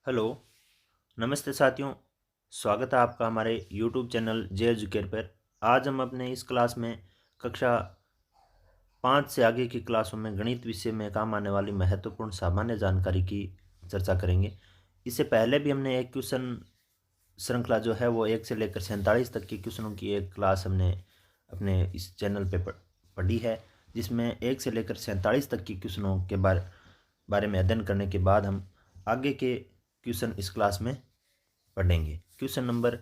Hello, नमस्ते साथियों। स्वागत है आपका हमारे यूट्यूब चैनल जे एजुकेट पर। आज हम अपने इस क्लास में कक्षा 5 से आगे की क्लासों में गणित विषय में काम आने वाली महत्वपूर्ण सामान्य जानकारी की चर्चा करेंगे। इससे पहले भी हमने एक क्वेश्चन श्रृंखला जो है वो 1 से लेकर 47 तक के क्वेश्चनों की एक क्लास हमने अपने इस चैनल पे पढ़ी है, जिसमें 1 से लेकर 47 तक के क्वेश्चनों के बारे में अध्ययन करने के बाद हम आगे के क्वेश्चन इस क्लास में पढ़ेंगे। क्वेश्चन नंबर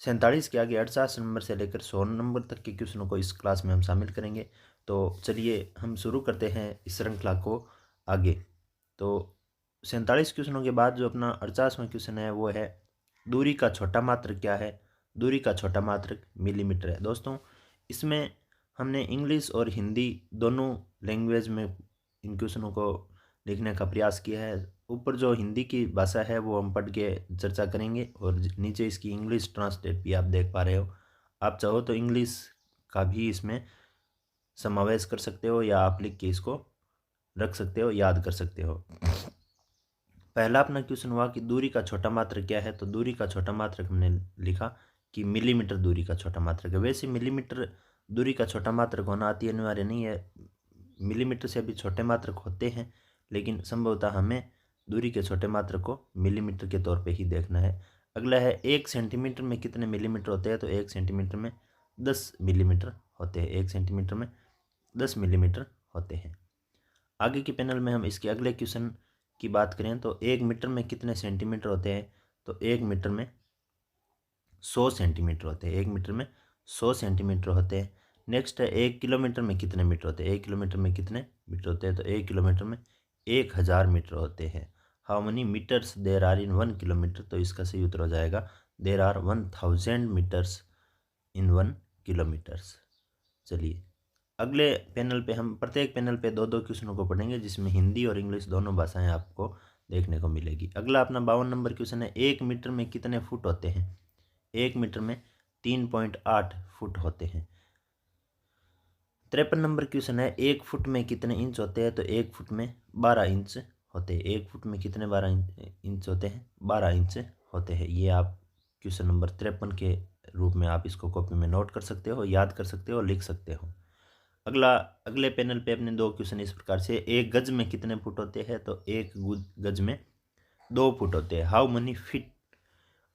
47 के आगे 48 नंबर से लेकर 100 नंबर तक के क्वेश्चनों को इस क्लास में हम शामिल करेंगे। तो चलिए हम शुरू करते हैं इस श्रृंखला को आगे। तो 47 क्वेश्चनों के बाद जो अपना 48वां क्वेश्चन है वो है, दूरी का छोटा मात्रक क्या है? दूरी का छोटा मात्रक मिलीमीटर है। दोस्तों, इसमें हमने इंग्लिश और हिंदी दोनों लैंग्वेज में इन क्वेश्चनों को लिखने का प्रयास किया है। ऊपर जो हिंदी की भाषा है वो हम पढ़ के चर्चा करेंगे और नीचे इसकी इंग्लिश ट्रांसलेट भी आप देख पा रहे हो। आप चाहो तो इंग्लिश का भी इसमें समावेश कर सकते हो या आप लिख के इसको रख सकते हो, याद कर सकते हो। पहला अपना क्वेश्चन हुआ कि दूरी का छोटा मात्रक क्या है। तो दूरी का छोटा मात्रक हमने लिखा कि मिलीमीटर दूरी का छोटा मात्रक है। वैसे मिलीमीटर दूरी का छोटा मात्रक होना अति अनिवार्य नहीं है, मिलीमीटर से भी छोटे मात्रक होते हैं, लेकिन संभवतः हमें दूरी के छोटे मात्रक को मिलीमीटर के तौर पे ही देखना है। अगला है, 1 सेंटीमीटर में कितने मिलीमीटर होते हैं? तो 1 सेंटीमीटर में 10 मिलीमीटर होते हैं। 1 सेंटीमीटर में 10 मिलीमीटर होते हैं। आगे के पैनल में हम इसके अगले क्वेश्चन की बात करें तो 1 मीटर में कितने सेंटीमीटर होते हैं? तो 1 मीटर में 100 सेंटीमीटर होते हैं। 1 मीटर में 100 सेंटीमीटर होते हैं। नेक्स्ट है, 1 किलोमीटर में कितने मीटर होते हैं? 1 किलोमीटर में कितने मीटर होते हैं? तो 1 किलोमीटर में 1000 मीटर होते हैं। How many metres there are in 1 kilometre? तो इसका सही उत्तर हो जाएगा, there are 1000 metres in 1 kilometres. चलिए अगले पैनल पे हम प्रत्येक पैनल पे दो दो क्वेश्चनों को पढ़ेंगे, जिसमें हिंदी और इंग्लिश दोनों भाषाएं आपको देखने को मिलेगी। अगला अपना 52 नंबर क्वेश्चन है, 1 मीटर में कितने फुट होते हैं? 1 मीटर में 3.8 फुट होते हैं। 53 नंबर क्वेश्चन है, 1 फुट में कितने इंच होते हैं? तो 1 फुट में 12 इंच होते हैं। 1 फुट में कितने 12 इंच होते हैं? 12 इंच होते हैं। ये आप क्वेश्चन नंबर 53 के रूप में आप इसको कॉपी में नोट कर सकते हो, याद कर सकते हो, लिख सकते हो। अगले पैनल पे अपने दो क्वेश्चन इस प्रकार से, 1 गज में कितने फुट होते हैं? तो 1 गज में 2 फुट होते हैं। How many feet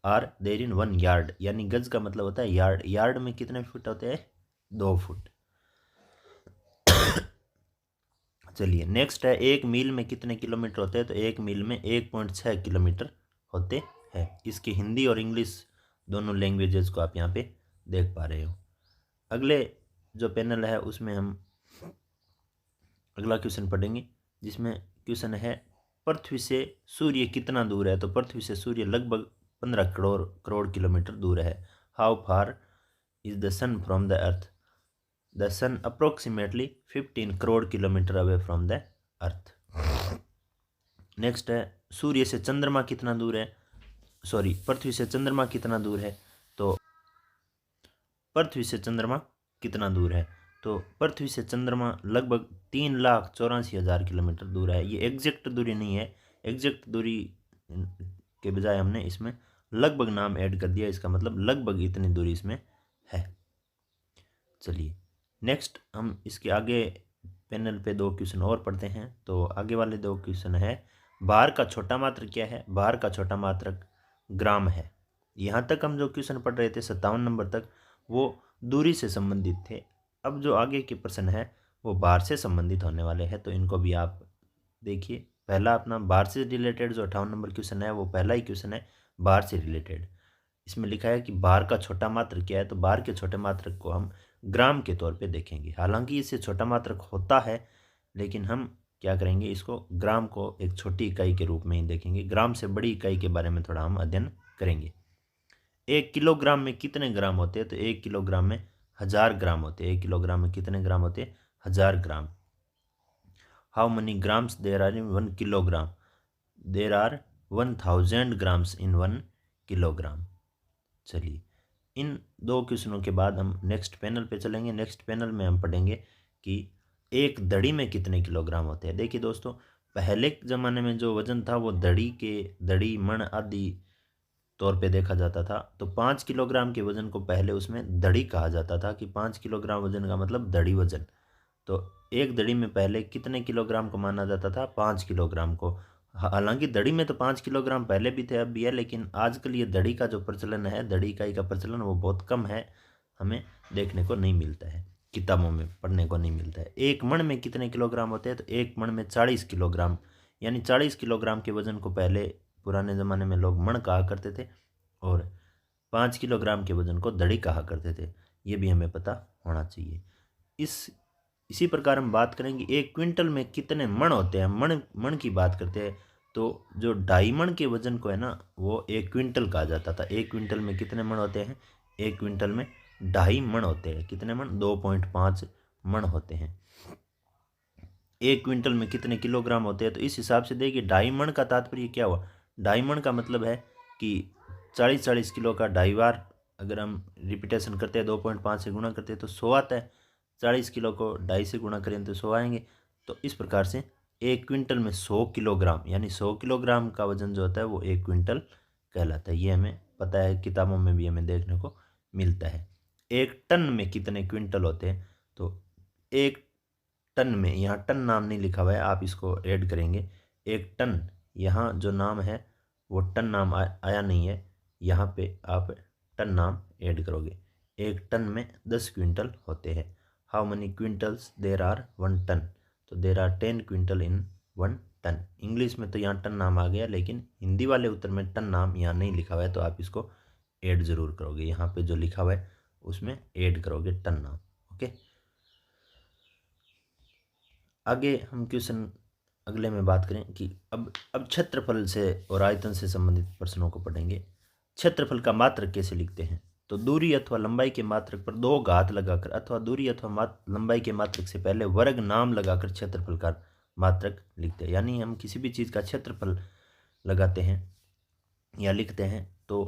are there in 1 yard? यानी गज का मतलब होता है यार्ड। यार्ड में कितने फुट होते हैं? 2 फुट। चलिए नेक्स्ट है, 1 मील में कितने किलोमीटर होते हैं? तो 1 मील में 1.6 किलोमीटर होते हैं। इसकी हिंदी और इंग्लिश दोनों लैंग्वेजेस को आप यहाँ पे देख पा रहे हो। अगले जो पैनल है उसमें हम अगला क्वेश्चन पढ़ेंगे, जिसमें क्वेश्चन है, पृथ्वी से सूर्य कितना दूर है? तो पृथ्वी से सूर्य लगभग 15 करोड़ किलोमीटर दूर है। How far is the sun from the earth? The sun approximately 15 crore kilometre away from the earth. Next है, सूर्य से चंद्रमा कितना दूर है? सॉरी, पृथ्वी से चंद्रमा कितना दूर है? तो पृथ्वी से चंद्रमा कितना दूर है? तो पृथ्वी से चंद्रमा लगभग 3,84,000 किलोमीटर दूर है। ये एग्जैक्ट दूरी नहीं है, एग्जैक्ट दूरी के बजाय हमने इसमें लगभग नाम ऐड कर दिया, इसका मतलब लगभग इतनी दूरी इसमें है। चलिए नेक्स्ट हम इसके आगे पैनल पे दो क्वेश्चन और पढ़ते हैं। तो आगे वाले दो क्वेश्चन है, भार का छोटा मात्रक क्या है? भार का छोटा मात्रक ग्राम है। यहाँ तक हम जो क्वेश्चन पढ़ रहे थे 57 नंबर तक, वो दूरी से संबंधित थे। अब जो आगे के प्रश्न है वो भार से संबंधित होने वाले हैं, तो इनको भी आप देखिए। पहला अपना भार से रिलेटेड जो 58 नंबर क्वेश्चन है वो पहला ही क्वेश्चन है भार से रिलेटेड। इसमें लिखा है कि भार का छोटा मात्रक क्या है? तो भार के छोटे मात्रक को हम ग्राम के तौर पे देखेंगे। हालांकि इससे छोटा मात्रक होता है, लेकिन हम क्या करेंगे, इसको ग्राम को एक छोटी इकाई के रूप में ही देखेंगे। ग्राम से बड़ी इकाई के बारे में थोड़ा हम अध्ययन करेंगे। 1 किलोग्राम में कितने ग्राम होते हैं? तो 1 किलोग्राम में 1000 ग्राम होते हैं। 1 किलोग्राम में कितने ग्राम होते हैं? 1000 gram. How many grams there are in 1 kilogram? There are 1000 grams in 1 kilogram. चलिए इन दो क्वेश्चनों के बाद हम नेक्स्ट पैनल पे चलेंगे। नेक्स्ट पैनल में हम पढ़ेंगे कि एक दड़ी में कितने किलोग्राम होते हैं। देखिए दोस्तों, पहले के ज़माने में जो वज़न था वो दड़ी मण आदि तौर पे देखा जाता था। तो 5 किलोग्राम के वज़न को पहले उसमें दड़ी कहा जाता था कि 5 किलोग्राम वज़न का मतलब दड़ी वज़न। तो एक दड़ी में पहले कितने किलोग्राम को माना जाता था? 5 किलोग्राम को। हालांकि दड़ी में तो 5 किलोग्राम पहले भी थे, अब भी है, लेकिन आजकल ये दड़ी का जो प्रचलन है, दड़ी इकाई का प्रचलन वो बहुत कम है, हमें देखने को नहीं मिलता है, किताबों में पढ़ने को नहीं मिलता है। एक मण में कितने किलोग्राम होते हैं? तो एक मण में 40 किलोग्राम, यानी 40 किलोग्राम के वजन को पहले पुराने ज़माने में लोग मण कहा करते थे और 5 किलोग्राम के वजन को दड़ी कहा करते थे। ये भी हमें पता होना चाहिए। इसी प्रकार हम बात करेंगे 1 क्विंटल में कितने मण होते हैं। मण की बात करते हैं तो जो 2.5 मण के वजन को है ना, वो 1 क्विंटल कहा जाता था। 1 क्विंटल में कितने मण होते हैं? 1 क्विंटल में 2.5 मण होते हैं। कितने मण? 2.5 मण होते हैं। 1 क्विंटल में कितने किलोग्राम होते हैं? तो इस हिसाब से देखिए 2.5 मण का तात्पर्य क्या हुआ? 2.5 मण का मतलब है कि 40 किलो का 2.5 बार अगर हम रिपीटेशन करते हैं, 2.5 से गुणा करते हैं तो 100 आता है। 40 किलो को 2.5 से गुणा करें तो 100 आएंगे। तो इस प्रकार से 1 क्विंटल में 100 किलोग्राम, यानी 100 किलोग्राम का वजन जो होता है वो 1 क्विंटल कहलाता है। ये हमें पता है, किताबों में भी हमें देखने को मिलता है। 1 टन में कितने क्विंटल होते हैं? तो 1 टन में, यहाँ टन नाम नहीं लिखा हुआ है, आप इसको ऐड करेंगे। 1 टन, यहाँ जो नाम है वो टन नाम आया नहीं है, यहाँ पे आप टन नाम ऐड करोगे। 1 टन में 10 क्विंटल होते हैं। How many quintals there are 1 ton? तो there are 10 quintal in 1 ton. English में तो यहाँ टन नाम आ गया, लेकिन हिंदी वाले उत्तर में टन नाम यहाँ नहीं लिखा हुआ है, तो आप इसको ऐड जरूर करोगे। यहाँ पे जो लिखा हुआ है उसमें ऐड करोगे टन नाम। ओके, आगे हम क्वेश्चन अगले में बात करें कि अब क्षेत्रफल से और आयतन से संबंधित प्रश्नों को पढ़ेंगे। क्षेत्रफल का मात्रक कैसे लिखते हैं? तो दूरी अथवा लंबाई के मात्रक पर 2 घात लगाकर अथवा दूरी अथवा लंबाई के मात्रक से पहले वर्ग नाम लगाकर क्षेत्रफल का मात्रक लिखते हैं। यानी हम किसी भी चीज़ का क्षेत्रफल लगाते हैं या लिखते हैं तो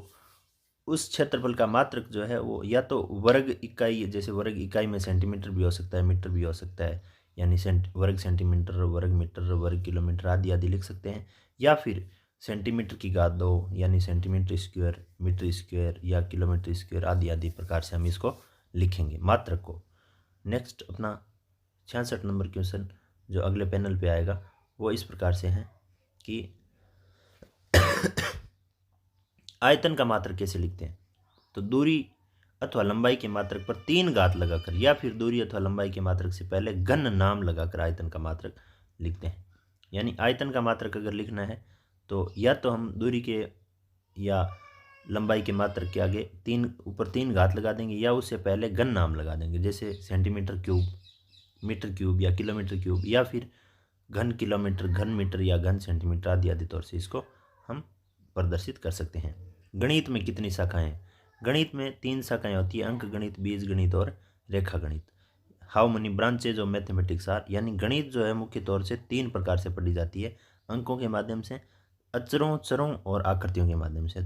उस क्षेत्रफल का मात्रक जो है वो या तो वर्ग इकाई, जैसे वर्ग इकाई में सेंटीमीटर भी हो सकता है, मीटर भी हो सकता है, यानी वर्ग सेंटीमीटर, वर्ग मीटर, वर्ग किलोमीटर आदि आदि लिख सकते हैं, या फिर सेंटीमीटर की घात 2 यानी सेंटीमीटर स्क्वायर, मीटर स्क्वायर या किलोमीटर स्क्वायर आदि आदि प्रकार से हम इसको लिखेंगे मात्रक को। नेक्स्ट अपना 66 नंबर क्वेश्चन जो अगले पैनल पे आएगा वो इस प्रकार से है कि आयतन का मात्रक कैसे लिखते हैं? तो दूरी अथवा लंबाई के मात्रक पर 3 घात लगाकर या फिर दूरी अथवा लंबाई के मात्रक से पहले घन नाम लगाकर आयतन का मात्रक लिखते हैं। यानी आयतन का मात्रक अगर लिखना है तो या तो हम दूरी के या लंबाई के मात्रक के आगे ऊपर 3 घात लगा देंगे या उससे पहले घन नाम लगा देंगे, जैसे सेंटीमीटर क्यूब, मीटर क्यूब या किलोमीटर क्यूब, या फिर घन किलोमीटर, घन मीटर या घन सेंटीमीटर आदि आदि तौर से इसको हम प्रदर्शित कर सकते हैं। गणित में कितनी शाखाएं? गणित में 3 शाखाएं होती है, अंक गणित, बीज गणित और रेखा गणित। How many branches of mathematics are? यानी गणित जो है मुख्य तौर से 3 प्रकार से पढ़ी जाती है, अंकों के माध्यम से, अक्षरों, चरों और आकृतियों के माध्यम से।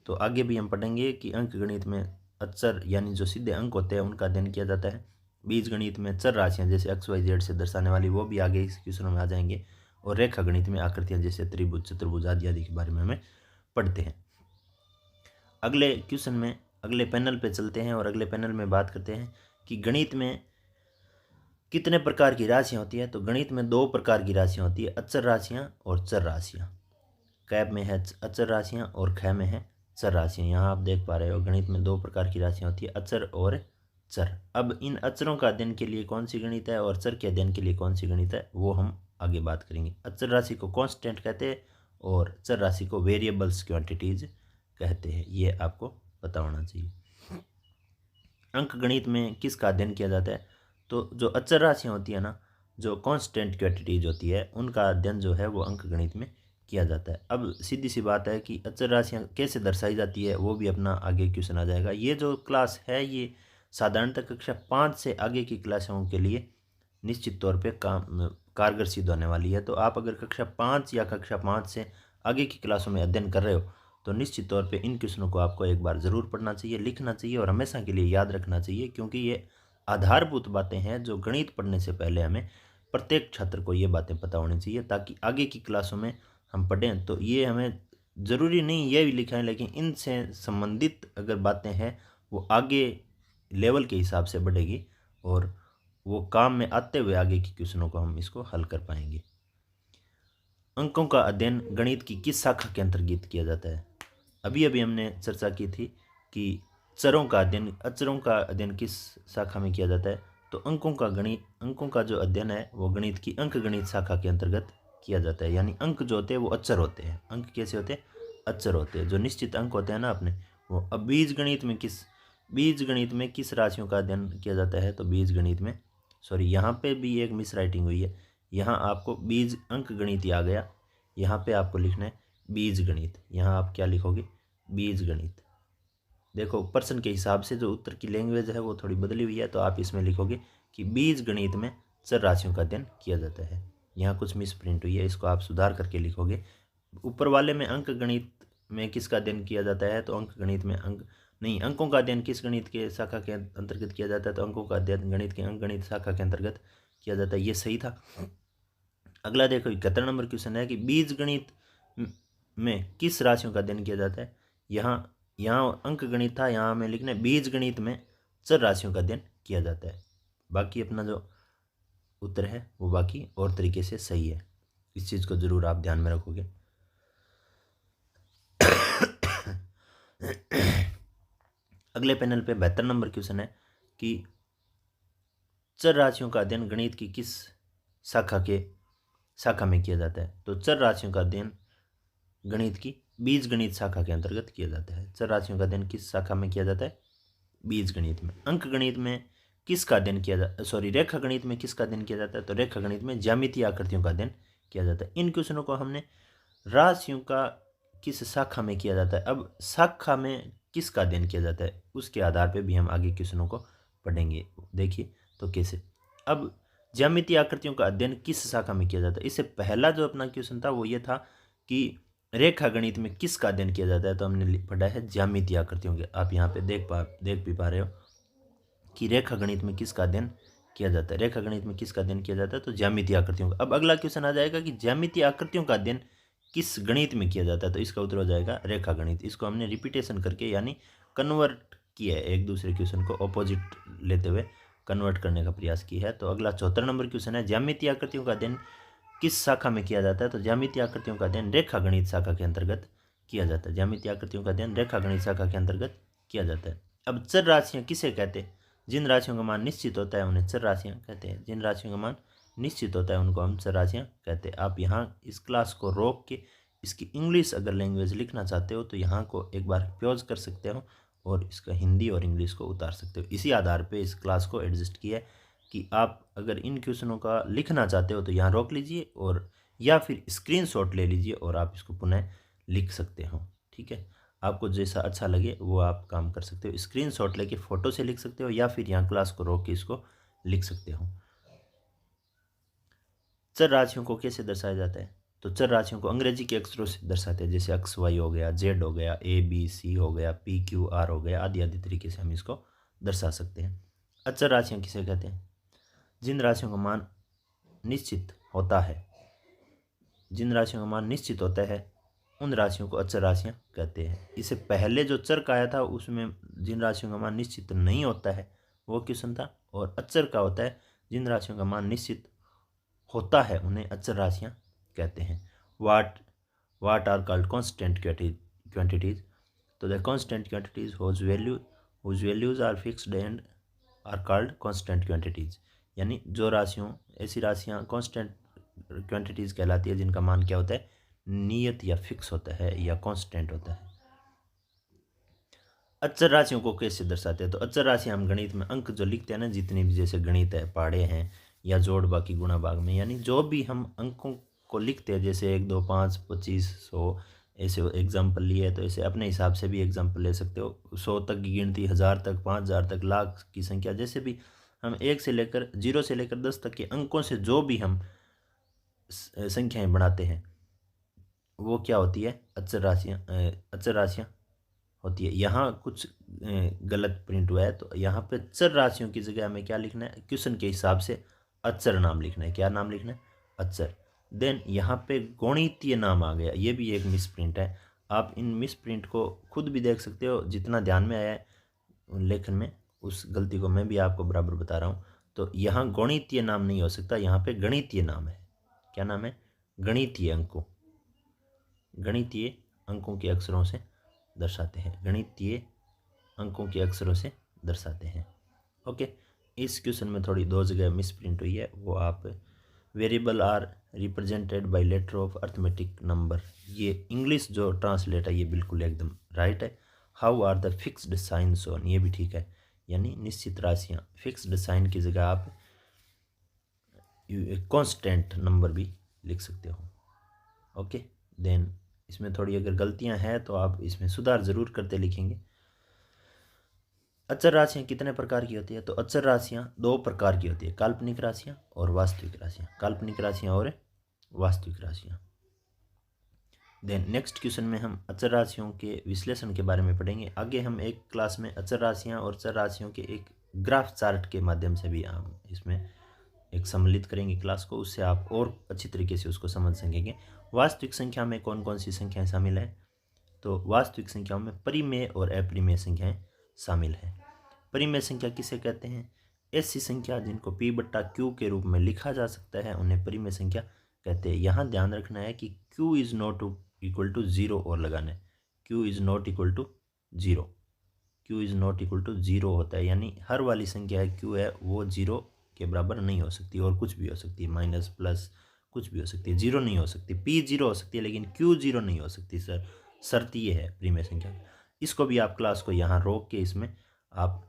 तो आगे भी हम पढ़ेंगे कि अंक गणित में अक्षर यानी जो सीधे अंक होते हैं उनका अध्ययन किया जाता है। बीज गणित में चर राशियाँ जैसे एक्स वाई जेड से दर्शाने वाली, वो भी आगे इस क्वेश्चनों में आ जाएंगे। और रेखा गणित में आकृतियाँ जैसे त्रिभुज, चतुर्भुज आदि आदि के बारे में हमें पढ़ते हैं। अगले क्वेश्चन में अगले पैनल पे चलते हैं और अगले पैनल में बात करते हैं कि गणित में कितने प्रकार की राशियाँ होती है? तो गणित में 2 प्रकार की राशियाँ होती है, अचर राशियाँ और चर राशियाँ। कैप में है अचर राशियाँ और ख में है चर राशियाँ। यहाँ आप देख पा रहे हो गणित में 2 प्रकार की राशियाँ होती है, अचर और चर। अब इन अचरों का अध्ययन के लिए कौन सी गणित है और चर के अध्ययन के लिए कौन सी गणित है वो हम आगे बात करेंगे। अचर राशि को कांस्टेंट कहते हैं और चर राशि को वेरिएबल्स क्वांटिटीज कहते हैं, ये आपको पता होना चाहिए। अंक गणित में किसका अध्ययन किया जाता है? तो जो अचर राशियाँ होती है ना, जो कांस्टेंट क्वांटिटीज होती है, उनका अध्ययन जो है वो अंक गणित में किया जाता है। अब सीधी सी बात है कि अचर राशियाँ कैसे दर्शाई जाती है वो भी अपना आगे क्वेश्चन आ जाएगा। ये जो क्लास है ये साधारणतः कक्षा 5 से आगे की क्लासों के लिए निश्चित तौर पे कारगर सिद्ध होने वाली है। तो आप अगर कक्षा 5 या कक्षा 5 से आगे की क्लासों में अध्ययन कर रहे हो तो निश्चित तौर पे इन क्वेश्चनों को आपको एक बार ज़रूर पढ़ना चाहिए, लिखना चाहिए और हमेशा के लिए याद रखना चाहिए, क्योंकि ये आधारभूत बातें हैं जो गणित पढ़ने से पहले हमें प्रत्येक छात्र को ये बातें पता होनी चाहिए, ताकि आगे की क्लासों में हम पढ़ें तो ये हमें ज़रूरी नहीं ये भी लिखा है, लेकिन इनसे संबंधित अगर बातें हैं वो आगे लेवल के हिसाब से बढ़ेगी और वो काम में आते हुए आगे की क्वेश्चनों को हम इसको हल कर पाएंगे। अंकों का अध्ययन गणित की किस शाखा के अंतर्गत किया जाता है? अभी अभी हमने चर्चा की थी कि चरों का अध्ययन, अचरों का अध्ययन किस शाखा में किया जाता है, तो अंकों का जो अध्ययन है वो गणित की अंक गणित शाखा के अंतर्गत किया जाता है। यानी अंक जो होते हैं वो अचर होते हैं। अंक कैसे होते हैं? अचर होते हैं। जो निश्चित अंक होते हैं ना अपने, वो। अब बीज गणित में किस राशियों का अध्ययन किया जाता है? तो बीज गणित में, सॉरी यहाँ पे भी एक मिस राइटिंग हुई है। यहाँ आपको बीज अंक गणित आ गया, यहाँ पे आपको लिखना है बीज गणित। यहाँ आप क्या लिखोगे? बीज गणित। देखो प्रश्न के हिसाब से जो उत्तर की लैंग्वेज है वो थोड़ी बदली हुई है, तो आप इसमें लिखोगे कि बीज गणित में चर राशियों का अध्ययन किया जाता है। यहाँ कुछ मिस प्रिंट हुई है, इसको आप सुधार करके लिखोगे। ऊपर वाले में अंक गणित में किसका अध्ययन किया जाता है? तो अंक गणित में अंकों का अध्ययन किस गणित के शाखा के अंतर्गत किया जाता है? तो अंकों का अध्ययन गणित के अंक गणित शाखा के अंतर्गत किया जाता है। ये सही था। अगला देखो 71 नंबर क्वेश्चन है कि बीज गणित में किस राशियों का अध्ययन किया जाता है? यहाँ अंक गणित था, यहाँ हमें लिखना है बीज गणित में चर राशियों का अध्ययन किया जाता है। बाकी अपना जो उत्तर है वो बाकी और तरीके से सही है। इस चीज़ को जरूर आप ध्यान में रखोगे। अगले पैनल पे 72 नंबर क्वेश्चन है कि चर राशियों का अध्ययन गणित की किस शाखा में किया जाता है? तो चर राशियों का अध्ययन गणित की बीज गणित शाखा के अंतर्गत किया जाता है। चर राशियों का अध्ययन किस शाखा में किया जाता है? बीज गणित में। अंक गणित में किसका अध्ययन किया जाता है? रेखा गणित में किसका अध्ययन किया जाता है? तो रेखा गणित में ज्यामितीय आकृतियों का अध्ययन किया जाता है। इन क्वेश्चनों को हमने राशियों का किस शाखा में किया जाता है, अब शाखा में किसका अध्ययन किया जाता है उसके आधार पर भी हम आगे क्वेश्चनों को पढ़ेंगे। देखिए तो कैसे। अब ज्यामितीय आकृतियों का अध्ययन किस शाखा में किया जाता है? इससे पहला जो अपना क्वेश्चन था वो ये था कि रेखा गणित में किसका अध्ययन किया जाता है, तो हमने पढ़ा है ज्यामितीय आकृतियों के। आप यहाँ पे देख भी पा रहे हो कि रेखा गणित में किसका अध्ययन किया जाता है। रेखा गणित में किसका अध्ययन किया जाता है? तो ज्यामितीय आकृतियों का। अब अगला क्वेश्चन आ जाएगा कि ज्यामितीय आकृतियों का अध्ययन किस गणित में किया जाता है, तो इसका उत्तर हो जाएगा रेखा गणित। इसको हमने रिपीटेशन करके यानी कन्वर्ट किया है, एक दूसरे क्वेश्चन को ऑपोजिट लेते हुए कन्वर्ट करने का प्रयास किया है। तो अगला 74 नंबर क्वेश्चन है, ज्यामितीय आकृतियों का अध्ययन किस शाखा में किया जाता है? तो ज्यामितीय आकृतियों का अध्ययन रेखा गणित शाखा के अंतर्गत किया जाता है। ज्यामितीय आकृतियों का अध्ययन रेखा गणित शाखा के अंतर्गत किया जाता है। अब चर राशियां किसे कहते हैं? जिन राशियों का मान निश्चित होता है उन्हें चर राशियां कहते हैं। जिन राशियों का मान निश्चित होता है उनको हम चर राशियां कहते हैं। आप यहाँ इस क्लास को रोक के इसकी इंग्लिश अगर लैंग्वेज लिखना चाहते हो तो यहाँ को एक बार पॉज कर सकते हो और इसका हिंदी और इंग्लिश को उतार सकते हो। इसी आधार पे इस क्लास को एडजस्ट किया है कि आप अगर इन क्वेश्चनों का लिखना चाहते हो तो यहाँ रोक लीजिए और या फिर स्क्रीनशॉट ले लीजिए और आप इसको पुनः लिख सकते हो। ठीक है, आपको जैसा अच्छा लगे वो आप काम कर सकते हो। स्क्रीनशॉट लेके फ़ोटो से लिख सकते हो या फिर यहाँ क्लास को रोक के इसको लिख सकते हो। चर राशियों को कैसे दर्शाया जाता है? तो चर राशियों को अंग्रेजी के अक्षरों से दर्शाते हैं, जैसे एक्स वाई हो गया, जेड हो गया, ए बी सी हो गया, पी क्यू आर हो गया, आदि आदि तरीके से हम इसको दर्शा सकते हैं। अचर राशियाँ किसे कहते हैं? जिन राशियों का मान निश्चित होता है, जिन राशियों का मान निश्चित होता है उन राशियों को अचर राशियाँ कहते हैं। इससे पहले जो चर का आया था उसमें जिन राशियों का मान निश्चित नहीं होता है वो क्वेश्चन था, और अचर का होता है जिन राशियों का मान निश्चित होता है उन्हें अचर राशियाँ कहते हैं। What are called constant quantities? तो the constant quantities whose values are fixed and are called constant quantities. यानी जो ऐसी राशियाँ कांस्टेंट क्वांटिटीज कहलाती है जिनका मान क्या होता है? नियत या फिक्स होता है या कांस्टेंट होता है। अचर राशियों को कैसे दर्शाते हैं? तो अचर राशियाँ हम गणित में अंक जो लिखते हैं ना, जितनी भी जैसे गणित है, पहाड़े हैं या जोड़ बाकी गुणा भाग में, यानी जो भी हम अंकों को लिखते हैं जैसे 1 2 5 25 100 ऐसे एग्जाम्पल लिए तो ऐसे अपने हिसाब से भी एग्जाम्पल ले सकते हो। 100 तक की गिनती, 1000 तक, 5000 तक, लाख की संख्या, जैसे भी हम 1 से लेकर 0 से लेकर 10 तक के अंकों से जो भी हम संख्याएं बढ़ाते हैं वो क्या होती है? अचर राशियाँ होती है। यहाँ कुछ गलत प्रिंट हुआ है, तो यहाँ पे चर राशियों की जगह हमें क्या लिखना है? क्वेश्चन के हिसाब से अचर नाम लिखना है। क्या नाम लिखना है? अचर। देन यहाँ पे गणितीय नाम आ गया, ये भी एक मिस प्रिंट है। आप इन मिस प्रिंट को खुद भी देख सकते हो, जितना ध्यान में आया है लेखन में उस गलती को मैं भी आपको बराबर बता रहा हूँ। तो यहाँ गणितीय नाम नहीं हो सकता, यहाँ पे गणितीय नाम है। क्या नाम है? गणितीय अंकों, गणितीय अंकों के अक्षरों से दर्शाते हैं, गणितीय अंकों के अक्षरों से दर्शाते हैं। ओके, इस क्वेश्चन में थोड़ी दो जगह मिस प्रिंट हुई है, वो आप variable are represented by letter of arithmetic number, ये इंग्लिश जो ट्रांसलेट है ये बिल्कुल एकदम राइट है। How are the fixed science on, ये भी ठीक है, यानी निश्चित राशियाँ। फिक्स्ड साइन की जगह आप कांस्टेंट नंबर भी लिख सकते हो। ओके, देन इसमें थोड़ी अगर गलतियां हैं तो आप इसमें सुधार ज़रूर करते लिखेंगे। अचर राशियाँ कितने प्रकार की होती है? तो अचर राशियाँ दो प्रकार की होती है, काल्पनिक राशियाँ और वास्तविक राशियाँ। काल्पनिक राशियाँ और वास्तविक राशियाँ। देन नेक्स्ट क्वेश्चन में हम अचर राशियों के विश्लेषण के बारे में पढ़ेंगे। आगे हम एक क्लास में अचर राशियाँ और चर राशियों के एक ग्राफ चार्ट के माध्यम से भी हम इसमें एक सम्मिलित करेंगे क्लास को, उससे आप और अच्छी तरीके से उसको समझ सकेंगे। वास्तविक संख्या में कौन कौन सी संख्याएं शामिल है? तो वास्तविक संख्याओं में परिमेय और अपरिमेय संख्याएं शामिल हैं। परिमेय संख्या किसे कहते हैं? ऐसी संख्या जिनको P/Q के रूप में लिखा जा सकता है उन्हें परिमेय संख्या कहते हैं। यहाँ ध्यान रखना है कि Q is not equal to zero और लगाना है, Q is not equal to zero, Q is not equal to zero होता है, यानी हर वाली संख्या है Q है वो जीरो के बराबर नहीं हो सकती, और कुछ भी हो सकती है, माइनस प्लस कुछ भी हो सकती है, जीरो नहीं हो सकती। P जीरो हो सकती है लेकिन Q जीरो नहीं हो सकती सर, शर्त ये है परिमेय संख्या। इसको भी आप क्लास को यहाँ रोक के इसमें आप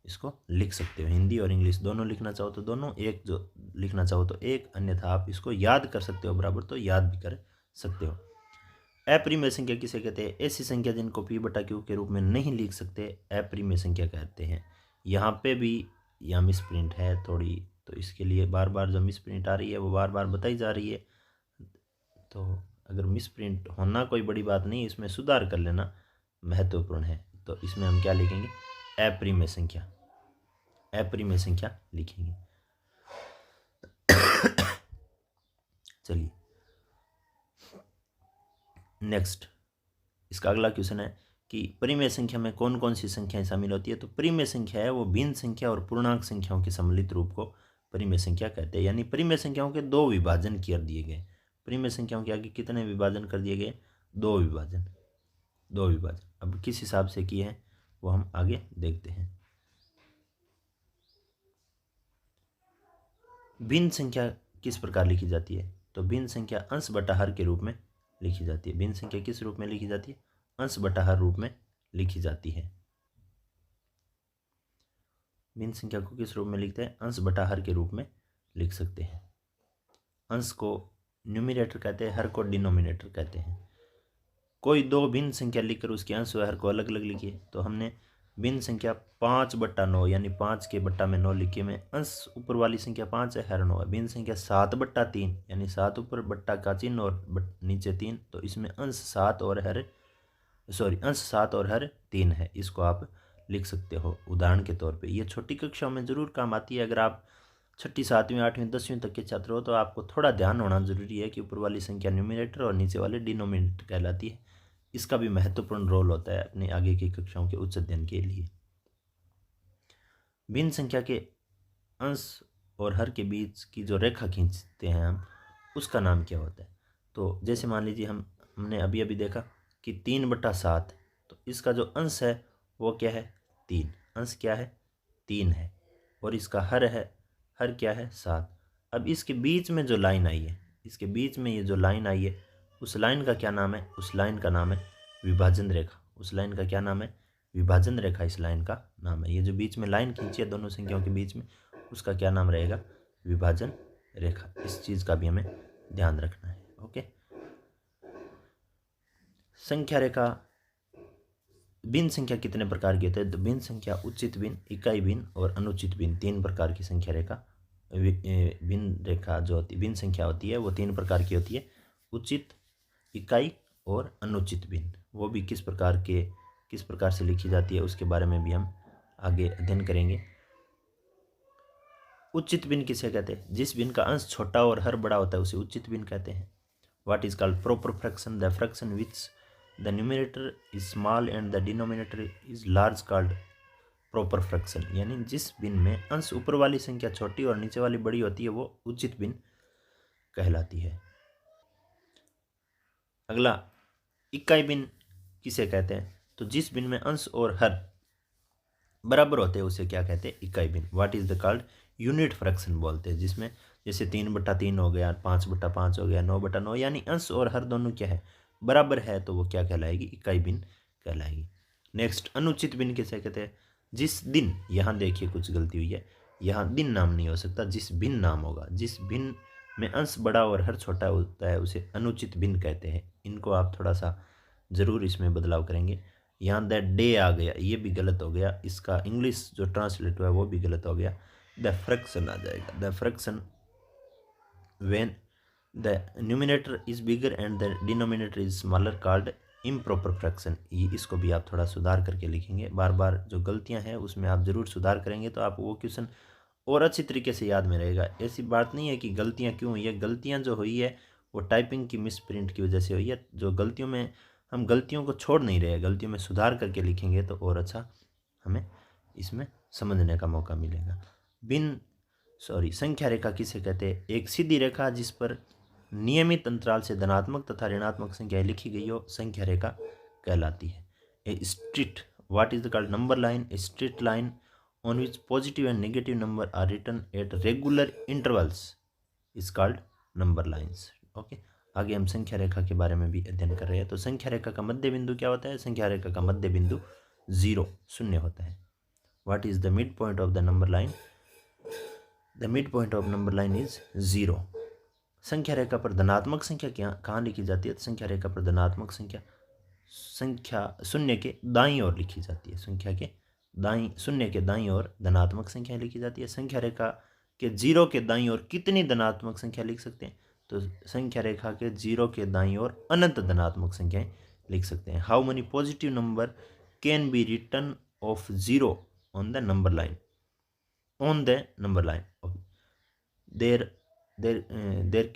इसको लिख सकते हो, हिंदी और इंग्लिश दोनों लिखना चाहो तो दोनों, एक जो लिखना चाहो तो एक, अन्यथा आप इसको याद कर सकते हो बराबर, तो याद भी कर सकते हो। अपरिमेय संख्या किसे कहते हैं? ऐसी संख्या जिनको P/Q के रूप में नहीं लिख सकते अपरिमेय संख्या कहते हैं। यहाँ पे भी यहाँ मिस प्रिंट है थोड़ी, तो इसके लिए बार बार जो मिस प्रिंट आ रही है वो बार बार बताई जा रही है। तो अगर मिस प्रिंट होना कोई बड़ी बात नहीं, इसमें सुधार कर लेना महत्वपूर्ण है। तो इसमें हम क्या लिखेंगे? अपरिमेय संख्या, अपरिमेय संख्या लिखेंगे। चलिए नेक्स्ट, इसका अगला क्वेश्चन है कि परिमेय संख्या में कौन कौन सी संख्याएं शामिल होती है? तो परिमेय संख्या है वो भिन्न संख्या और पूर्णांक संख्याओं के सम्मिलित रूप को परिमेय संख्या कहते हैं। यानी परिमेय संख्याओं के दो विभाजन कर दिए गए। परिमेय संख्याओं के आगे कितने विभाजन कर दिए गए? दो विभाजन, दो विभाजन। अब किस हिसाब से किए हैं वो हम आगे देखते हैं। भिन्न संख्या किस प्रकार लिखी जाती है? तो भिन्न संख्या अंश बटा हर के रूप में लिखी जाती है। भिन्न संख्या किस रूप में लिखी जाती है? अंश बटा हर रूप में लिखी जाती है। भिन्न संख्या को किस रूप में लिखते हैं? अंश बटा हर के रूप में लिख सकते हैं। अंश को न्यूमिनेटर कहते हैं, हर को डिनोमिनेटर कहते हैं। कोई दो भिन्न संख्या लिखकर उसके अंश व हर को अलग अलग लिखिए। तो हमने भिन्न संख्या 5/9 यानी 5 के बट्टा में 9 लिखी में, अंश ऊपर वाली संख्या 5 है, हर 9 है। भिन्न संख्या 7/3 यानी 7 ऊपर बट्टा का चिन्ह और नीचे 3, तो इसमें अंश 7 और हर अंश 7 और हर 3 है। इसको आप लिख सकते हो उदाहरण के तौर पे। ये छोटी कक्षाओं में ज़रूर काम आती है। अगर आप 6ठी 7वीं 8वीं 10वीं तक के छात्र हो तो आपको थोड़ा ध्यान होना जरूरी है कि ऊपर वाली संख्या न्यूमिनेटर और नीचे वाले डिनोमिनेटर कहलाती है। इसका भी महत्वपूर्ण रोल होता है अपने आगे की कक्षाओं के उच्च अध्ययन के लिए। भिन्न संख्या के अंश और हर के बीच की जो रेखा खींचते हैं हम, उसका नाम क्या होता है? तो जैसे मान लीजिए हमने अभी अभी देखा कि 3/7, तो इसका जो अंश है वो क्या है? 3। अंश क्या है? 3 है। और इसका हर है, हर क्या है? 7। अब इसके बीच में जो लाइन आई है, इसके बीच में ये जो लाइन आई है, उस लाइन का क्या नाम है? उस लाइन का नाम है विभाजन रेखा। उस लाइन का क्या नाम है? विभाजन रेखा इस लाइन का नाम है। ये जो बीच में लाइन खींची है दोनों संख्याओं के बीच में, उसका क्या नाम रहेगा? विभाजन रेखा। इस चीज़ का भी हमें ध्यान रखना है। ओके, संख्या रेखा। भिन्न संख्या कितने प्रकार की होती है? तो भिन्न संख्या उचित भिन्न, इकाई भिन्न और अनुचित भिन्न, 3 प्रकार की संख्या रेखा। भिन्न रेखा जो होती, भिन्न संख्या होती है वो 3 प्रकार की होती है, उचित, इकाई और अनुचित भिन्न। वो भी किस प्रकार से लिखी जाती है उसके बारे में भी हम आगे अध्ययन करेंगे। उचित भिन्न किसे कहते हैं? जिस भिन्न का अंश छोटा और हर बड़ा होता है उसे उचित भिन्न कहते हैं। What is called proper fraction? The fraction which the numerator is small and the denominator is large called proper fraction. यानी जिस भिन्न में अंश ऊपर वाली संख्या छोटी और नीचे वाली बड़ी होती है वो उचित भिन्न कहलाती है। अगला, इकाई भिन्न किसे कहते हैं? तो जिस भिन्न में अंश और हर बराबर होते हैं उसे क्या कहते हैं? इकाई भिन्न। What is the called? Unit fraction बोलते हैं, जिसमें जैसे 3/3 हो गया, 5/5 हो गया, 9/9, यानी अंश और हर दोनों क्या है? बराबर है, तो वो क्या कहलाएगी? इकाई भिन्न कहलाएगी। नेक्स्ट, अनुचित भिन्न किसे कहते हैं? जिस दिन, यहाँ देखिए कुछ गलती हुई है, यहाँ दिन नाम नहीं हो सकता, जिस भिन्न नाम होगा। जिस भिन्न में अंश बड़ा और हर छोटा होता है उसे अनुचित भिन्न कहते हैं। इनको आप थोड़ा सा ज़रूर इसमें बदलाव करेंगे। यहाँ द डे आ गया, ये भी गलत हो गया, इसका इंग्लिश जो ट्रांसलेट हुआ है वो भी गलत हो गया, द फ्रैक्शन आ जाएगा। The fraction when the numerator is bigger and the denominator is smaller called improper fraction. ये इसको भी आप थोड़ा सुधार करके लिखेंगे। बार बार जो गलतियां हैं उसमें आप ज़रूर सुधार करेंगे तो आप वो क्वेश्चन और अच्छी तरीके से याद में रहेगा। ऐसी बात नहीं है कि गलतियां क्यों हुई है, गलतियां जो हुई है वो टाइपिंग की मिस प्रिंट की वजह से हुई है। जो गलतियों में हम गलतियों को छोड़ नहीं रहे, गलतियों में सुधार करके लिखेंगे तो और अच्छा हमें इसमें समझने का मौका मिलेगा। संख्या रेखा किसे कहते हैं? एक सीधी रेखा जिस पर नियमित अंतराल से धनात्मक तथा ऋणात्मक संख्याएं लिखी गई हो संख्या रेखा कहलाती है। A straight, what is the called? Number line. A straight line on which positive and negative number are written at regular intervals is called number lines. Okay, आगे हम संख्या रेखा के बारे में भी अध्ययन कर रहे हैं। तो संख्या रेखा का मध्य बिंदु क्या होता है? संख्या रेखा का मध्य बिंदु 0 शून्य होता है। What is the mid point of the number line? The mid point of number line is 0। संख्या रेखा पर धनात्मक संख्या कहाँ लिखी जाती है? संख्या रेखा पर धनात्मक संख्या शून्य के दाईं ओर लिखी जाती है। शून्य के दाईं ओर धनात्मक संख्या लिखी जाती है। संख्या रेखा के 0 के दाईं ओर कितनी धनात्मक संख्या लिख सकते हैं? तो संख्या रेखा के 0 के दाईं ओर अनंत धनात्मक संख्याएं लिख सकते हैं। How many positive number can be written of 0 on the number line? There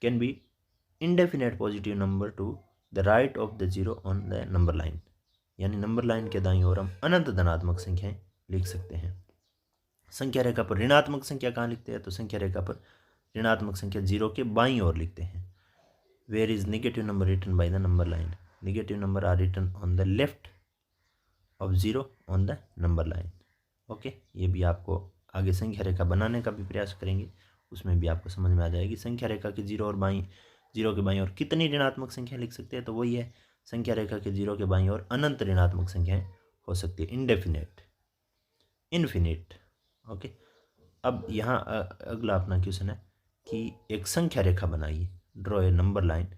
can be indefinite positive number to the right of the 0 on the number line। यानी नंबर लाइन के दाईं ओर हम अनंत धनात्मक संख्याएं लिख सकते हैं। संख्या रेखा पर ऋणात्मक संख्या कहाँ लिखते हैं? तो संख्या रेखा पर ऋणात्मक संख्या 0 के बाईं ओर लिखते हैं। Where is negative number written by the number line? Negative number are written on the left of 0 on the number line. Okay, ये भी आपको आगे संख्या रेखा बनाने का भी प्रयास करेंगे, उसमें भी आपको समझ में आ जाएगी। संख्या रेखा के 0 के बाईं ओर कितनी ऋणात्मक संख्या लिख सकते हैं? तो वही है, संख्या रेखा के 0 के बाईं ओर अनंत ऋणात्मक संख्याएं हो सकती है, इन्फिनिट। ओके, अब यहाँ अगला अपना क्वेश्चन है कि एक संख्या रेखा बनाइए, ड्रॉ ए नंबर लाइन।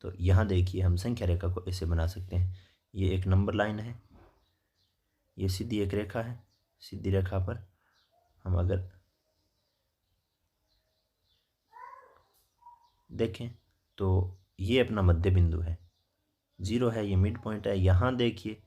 तो यहाँ देखिए हम संख्या रेखा को ऐसे बना सकते हैं। ये एक नंबर लाइन है, ये सीधी एक रेखा है। सीधी रेखा पर हम अगर देखें तो ये अपना मध्य बिंदु है, 0 है, ये मिड पॉइंट है। यहाँ देखिए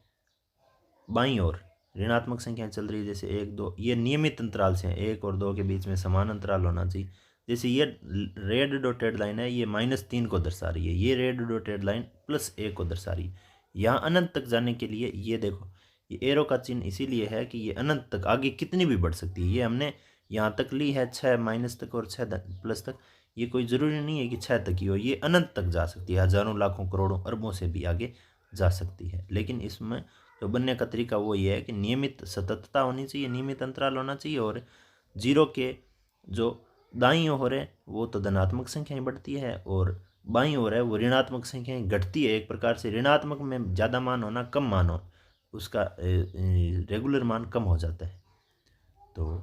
बाईं ओर ऋणात्मक संख्याएं चल रही है, जैसे 1 2, ये नियमित अंतराल से हैं, 1 और 2 के बीच में समान अंतराल होना चाहिए। जैसे ये रेड डॉटेड लाइन है, ये -3 को दर्शा रही है, ये रेड डॉटेड लाइन +1 को दर्शा रही है। यहाँ अनंत तक जाने के लिए ये देखो, ये एरो का चिन्ह इसीलिए है कि ये अनंत तक आगे कितनी भी बढ़ सकती है। ये हमने यहाँ तक ली है 6 माइनस तक और 6 प्लस तक, ये कोई ज़रूरी नहीं है कि 6 तक ही हो, ये अनंत तक जा सकती है, हज़ारों लाखों करोड़ों अरबों से भी आगे जा सकती है। लेकिन इसमें जो बनने का तरीका वो ये है कि नियमित सततता होनी चाहिए, नियमित अंतराल होना चाहिए, और 0 के जो दाईं ओर है वो तो धनात्मक संख्याएं बढ़ती है और बाईं ओर है वो ऋणात्मक संख्याएं घटती है। एक प्रकार से ऋणात्मक में ज़्यादा मान होना, कम मान हो, उसका रेगुलर मान कम हो जाता है। तो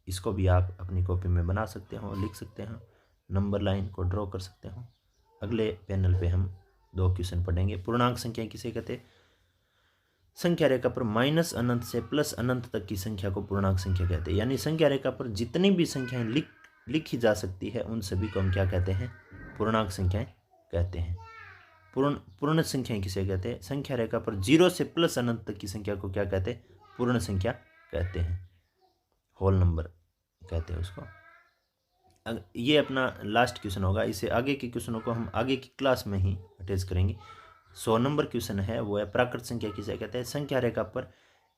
इसको भी आप अपनी कॉपी में बना सकते हो, लिख सकते हैं, नंबर लाइन को ड्रॉ कर सकते हो। अगले पैनल पे हम 2 क्वेश्चन पढ़ेंगे। पूर्णांक संख्याएं किसे कहते हैं? संख्या रेखा पर -अनंत से +अनंत तक की संख्या को पूर्णांक संख्या कहते हैं। यानी संख्या रेखा पर जितनी भी संख्याएं लिखी जा सकती है उन सभी को हम क्या कहते हैं? पूर्णांक संख्याएं कहते हैं। पूर्ण संख्याएं किसे कहते हैं? संख्या रेखा पर 0 से +अनंत तक की संख्या को क्या कहते हैं? पूर्ण संख्या कहते हैं। होल नंबर कहते हैं उसको। ये अपना लास्ट क्वेश्चन होगा। इसे आगे के क्वेश्चनों को हम आगे की क्लास में ही अटैच करेंगे। 100 नंबर क्वेश्चन है, वो है प्राकृत संख्या किसे कहते हैं। संख्या रेखा पर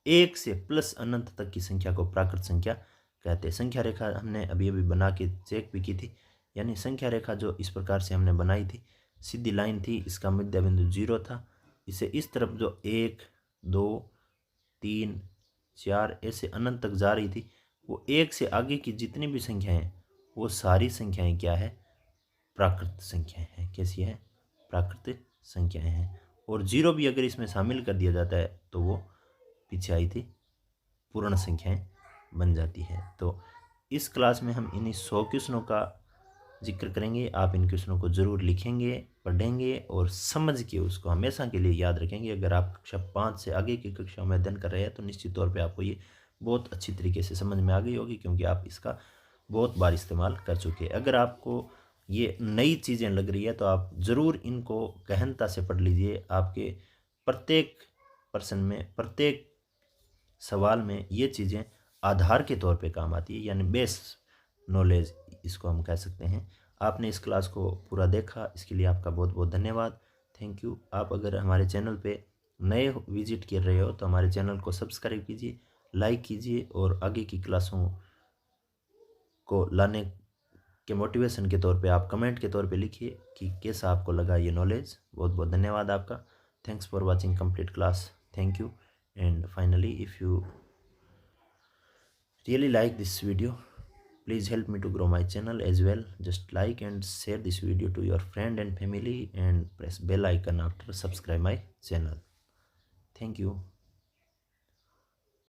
1 से प्लस अनंत तक की संख्या को प्राकृत संख्या कहते हैं। संख्या रेखा हमने अभी अभी बना के चेक भी की थी, यानी संख्या रेखा जो इस प्रकार से हमने बनाई थी, सीधी लाइन थी, इसका मध्य बिंदु 0 था। इसे इस तरफ जो 1 2 3 4 ऐसे अनंत तक जा रही थी, वो 1 से आगे की जितनी भी संख्याएं, वो सारी संख्याएं क्या है, प्राकृत संख्याएं हैं। कैसी है, प्राकृत संख्याएं हैं। और 0 भी अगर इसमें शामिल कर दिया जाता है तो वो पीछे आई थी पूर्ण संख्याएं बन जाती है। तो इस क्लास में हम इन्हीं 100 क्वेश्चनों का जिक्र करेंगे। आप इन क्वेश्चनों को ज़रूर लिखेंगे, पढ़ेंगे और समझ के उसको हमेशा के लिए याद रखेंगे। अगर आप कक्षा 5 से आगे की कक्षाओं में अध्ययन कर रहे हैं तो निश्चित तौर पे आपको ये बहुत अच्छी तरीके से समझ में आ गई होगी, क्योंकि आप इसका बहुत बार इस्तेमाल कर चुके हैं। अगर आपको ये नई चीज़ें लग रही है तो आप ज़रूर इनको गहनता से पढ़ लीजिए। आपके प्रत्येक प्रश्न में, प्रत्येक सवाल में ये चीज़ें आधार के तौर पे काम आती है, यानी बेस नॉलेज इसको हम कह सकते हैं। आपने इस क्लास को पूरा देखा, इसके लिए आपका बहुत बहुत धन्यवाद। Thank you. आप अगर हमारे चैनल पे नए विजिट कर रहे हो तो हमारे चैनल को सब्सक्राइब कीजिए, लाइक कीजिए और आगे की क्लासों को लाने के मोटिवेशन के तौर पे आप कमेंट के तौर पे लिखिए कि कैसा आपको लगा ये नॉलेज। बहुत बहुत धन्यवाद आपका। Thanks for watching complete class. Thank you. And finally, if you really like this video, please help me to grow my channel as well. Just like and share this video to your friend and family and press bell icon after subscribe my channel. Thank you.